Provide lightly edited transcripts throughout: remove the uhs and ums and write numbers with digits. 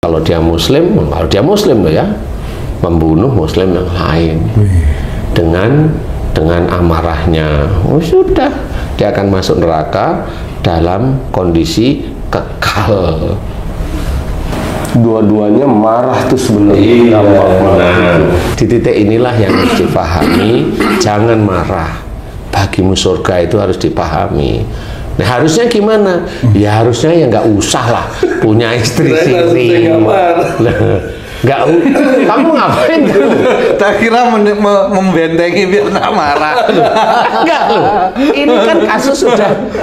Kalau dia muslim loh ya, membunuh muslim yang lain dengan amarahnya, sudah dia akan masuk neraka dalam kondisi kekal. Dua-duanya marah tuh sebenarnya. Nah, di titik inilah yang harus dipahami, jangan marah. Bagimu surga itu harus dipahami. Nah, harusnya gimana? Ya harusnya ya nggak usah lah punya istri siri. Nggak, kamu ngapain tuh? Tak kira membentengi biar nggak marah. Enggak loh. Ini kan kasus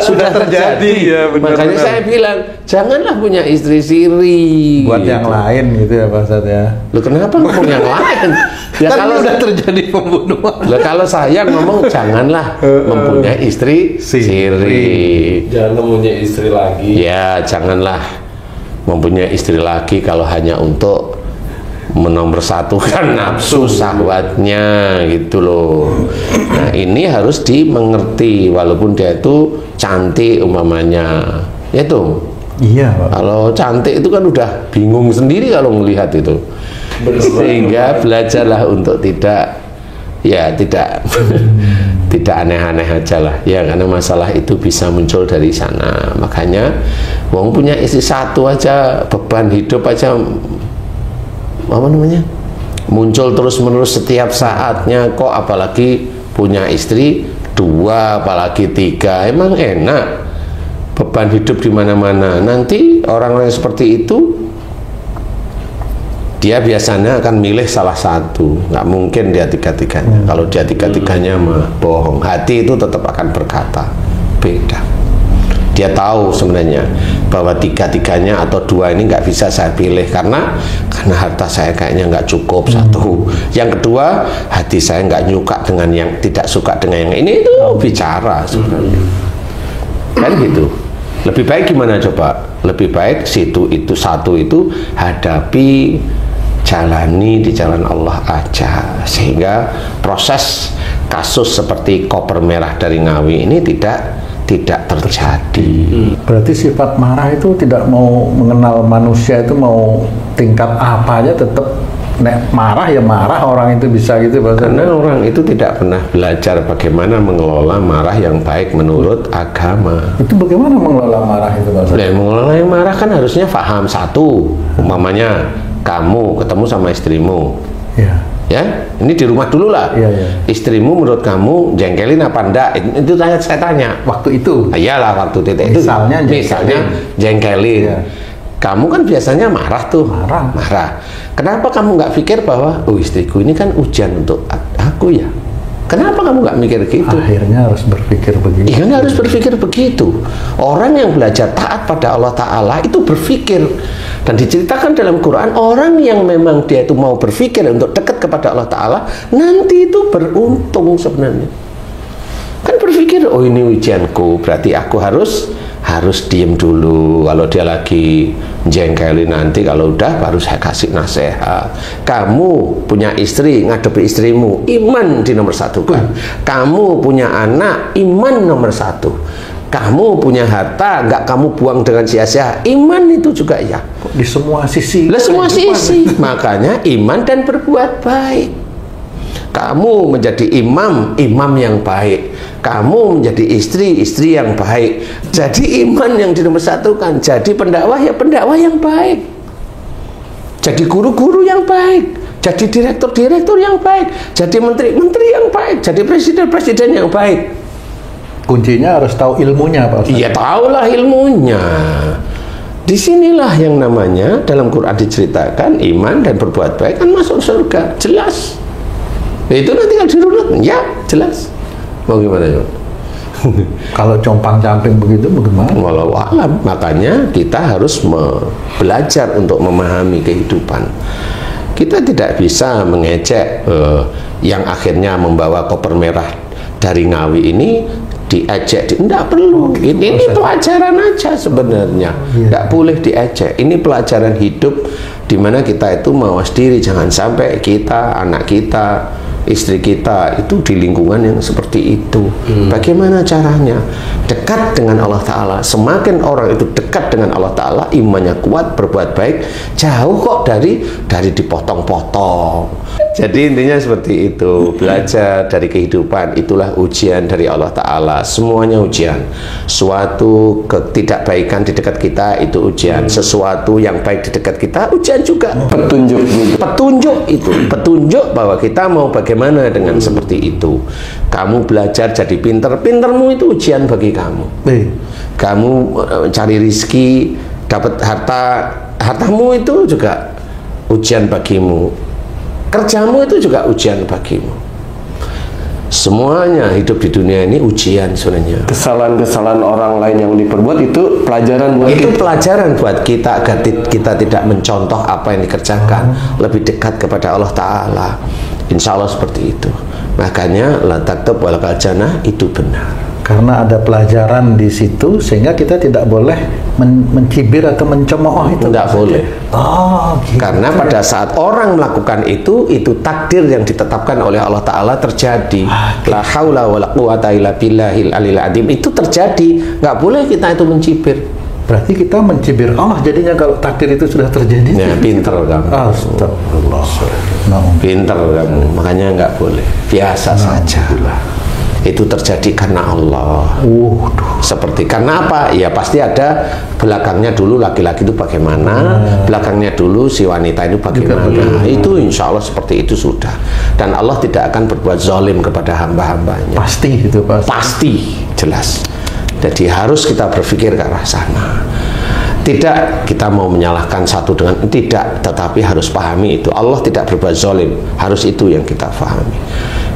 sudah terjadi. Ya, makanya saya bilang janganlah punya istri siri. Buat yang lain gitu ya Pak Ustadz ya. Loh, kenapa ngomong yang lain? Ya kan kalau udah terjadi pembunuhan. Loh, kalau saya ngomong janganlah mempunyai istri siri. Jangan mempunyai istri lagi. Ya, janganlah mempunyai istri lagi kalau hanya untuk menomorsatukan nafsu syahwatnya gitu loh. Nah, ini harus dimengerti walaupun dia itu cantik umpamanya. Itu. Iya, Pak. Kalau cantik itu kan udah bingung sendiri kalau melihat itu. Sehingga belajarlah untuk tidak tidak aneh-aneh aja lah ya, karena masalah itu bisa muncul dari sana. Makanya wong punya istri satu aja beban hidup aja muncul terus-menerus setiap saatnya, kok apalagi punya istri dua, apalagi tiga. Emang enak beban hidup di mana-mana. Nanti orang-orang seperti itu dia biasanya akan milih salah satu, nggak mungkin dia tiga-tiganya. Kalau dia tiga-tiganya mah bohong. Hati itu tetap akan berkata beda. Dia tahu sebenarnya bahwa tiga-tiganya atau dua ini nggak bisa saya pilih karena harta saya kayaknya nggak cukup satu. Yang kedua, hati saya nggak nyuka dengan yang tidak suka dengan yang ini, itu bicara sebenarnya. Kan gitu. Lebih baik gimana coba? Lebih baik satu itu hadapi, jalani di jalan Allah aja, sehingga proses kasus seperti koper merah dari Ngawi ini tidak terjadi. Berarti sifat marah itu tidak mau mengenal manusia, itu mau tingkat apa aja tetap marah ya marah, orang itu bisa gitu Pak. Karena orang itu tidak pernah belajar bagaimana mengelola marah yang baik menurut agama. Itu bagaimana mengelola marah itu Pak? Nah, mengelola yang marah kan harusnya paham satu, umpamanya kamu ketemu sama istrimu. Ya, ini di rumah dulu lah. Istrimu menurut kamu jengkelin apa enggak? Itu saya tanya. Waktu itu? Iyalah, waktu titik itu. Misalnya jengkelin. Kamu kan biasanya marah tuh. Marah. Kenapa kamu nggak pikir bahwa, oh istriku ini kan ujian untuk aku ya? Kenapa kamu nggak mikir gitu? Akhirnya harus berpikir begitu. Iya, harus berpikir begitu. Orang yang belajar taat pada Allah Ta'ala itu berpikir. Dan diceritakan dalam Quran, orang yang memang dia itu mau berpikir untuk dekat kepada Allah Ta'ala, nanti itu beruntung sebenarnya. Kan berpikir, oh ini ujianku, berarti aku harus diem dulu. Kalau dia lagi jengkelin, nanti kalau udah baru saya kasih nasihat. Kamu punya istri, ngadepi istrimu, iman di nomor satu kan. Kamu punya anak, iman nomor satu. Kamu punya harta, nggak kamu buang dengan sia-sia, iman itu juga ya. Di semua sisi. Semua sisi. Makanya iman dan berbuat baik. Kamu menjadi imam yang baik. Kamu menjadi istri yang baik. Jadi iman yang dinomorsatukan. Jadi pendakwah yang baik. Jadi guru-guru yang baik. Jadi direktur yang baik. Jadi menteri yang baik. Jadi presiden yang baik. Kuncinya harus tahu ilmunya Pak Ustadz. Iya, tahulah ilmunya. Disinilah yang namanya dalam Quran diceritakan iman dan berbuat baik kan masuk surga, jelas. Itu nanti kalau dirunut, ya jelas. Mau gimana ya? Kalau compang-camping begitu bagaimana? Walau alam. Makanya kita harus belajar untuk memahami kehidupan. Kita tidak bisa mengejek yang akhirnya membawa koper merah dari Ngawi ini, diejek, tidak perlu. Ini pelajaran aja sebenarnya, nggak boleh diejek. Ini pelajaran hidup di mana kita itu mawas diri, jangan sampai kita, anak kita istri kita itu di lingkungan yang seperti itu. Bagaimana caranya? Dekat dengan Allah Ta'ala. Semakin orang itu dekat dengan Allah Ta'ala, imannya kuat, berbuat baik, jauh kok dari dipotong-potong. Jadi intinya seperti itu. Belajar dari kehidupan, itulah ujian dari Allah Ta'ala. Semuanya ujian. Suatu ketidakbaikan di dekat kita itu ujian. Sesuatu yang baik di dekat kita ujian juga. Petunjuk itu, petunjuk bahwa kita mau bagaimana dengan seperti itu. Kamu belajar jadi pinter, pintermu itu ujian bagi kamu. Kamu cari rizki, dapat hartamu itu juga ujian bagimu. Kerjamu itu juga ujian bagimu. Semuanya hidup di dunia ini ujian sebenarnya. Kesalahan-kesalahan orang lain yang diperbuat itu pelajaran buat itu kita. Pelajaran buat kita agar kita tidak mencontoh apa yang dikerjakan, lebih dekat kepada Allah Ta'ala. Insya Allah seperti itu. Makanya la taktub wal jannah itu benar. Karena ada pelajaran di situ sehingga kita tidak boleh mencibir atau mencemooh itu. Tidak boleh. Oh, gitu. Karena pada saat orang melakukan itu takdir yang ditetapkan oleh Allah Ta'ala terjadi. La haula wa la quwata illa billahil aliyil azim. Itu terjadi. Nggak boleh kita itu mencibir. Berarti kita mencibir Allah jadinya kalau takdir itu sudah terjadi. Ya, pinter kamu. Astagfirullah. Pinter kamu. Makanya nggak boleh. Biasa saja. Itu terjadi karena Allah. Seperti karena apa? Ya pasti ada belakangnya dulu laki-laki itu bagaimana, belakangnya dulu si wanita itu bagaimana. Itu insya Allah seperti itu sudah. Dan Allah tidak akan berbuat zalim kepada hamba-hambanya. Pasti itu pasti. Pasti, jelas. Jadi harus kita berpikir ke arah sana. Tidak kita mau menyalahkan satu dengan tidak, tetapi harus pahami itu. Allah tidak berbuat zalim. Harus itu yang kita pahami.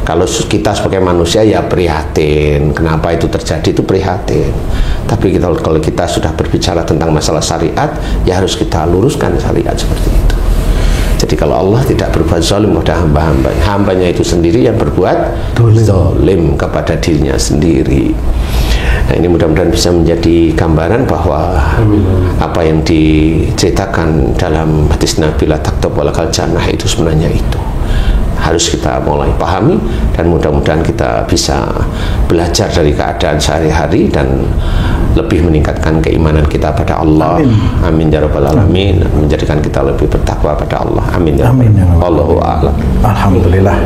Kalau kita sebagai manusia ya prihatin, kenapa itu terjadi itu prihatin. Tapi kalau kita sudah berbicara tentang masalah syariat, ya harus kita luruskan syariat seperti itu. Jadi kalau Allah tidak berbuat zalim pada hambanya itu sendiri yang berbuat zalim kepada dirinya sendiri. Nah, ini mudah-mudahan bisa menjadi gambaran bahwa apa yang diceritakan dalam hadis Nabi la taktub wal jannah itu sebenarnya itu. Harus kita mulai pahami dan mudah-mudahan kita bisa belajar dari keadaan sehari-hari dan lebih meningkatkan keimanan kita pada Allah. Amin ya rabbal alamin. Menjadikan kita lebih bertakwa pada Allah. Amin ya rabbal Allahu a'lam. Alhamdulillah.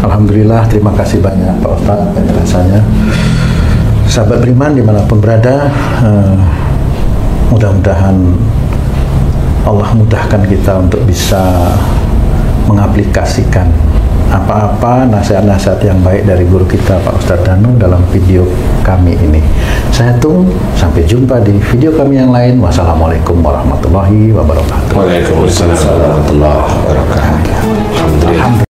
Alhamdulillah, terima kasih banyak Pak Ustaz penjelasannya. Sahabat beriman dimanapun berada, mudah-mudahan Allah mudahkan kita untuk bisa mengaplikasikan apa-apa nasihat-nasihat yang baik dari guru kita Pak Ustadz Danu dalam video kami ini. Saya tunggu sampai jumpa di video kami yang lain. Wassalamualaikum warahmatullahi wabarakatuh. Waalaikumsalam warahmatullahi wabarakatuh. Alhamdulillah.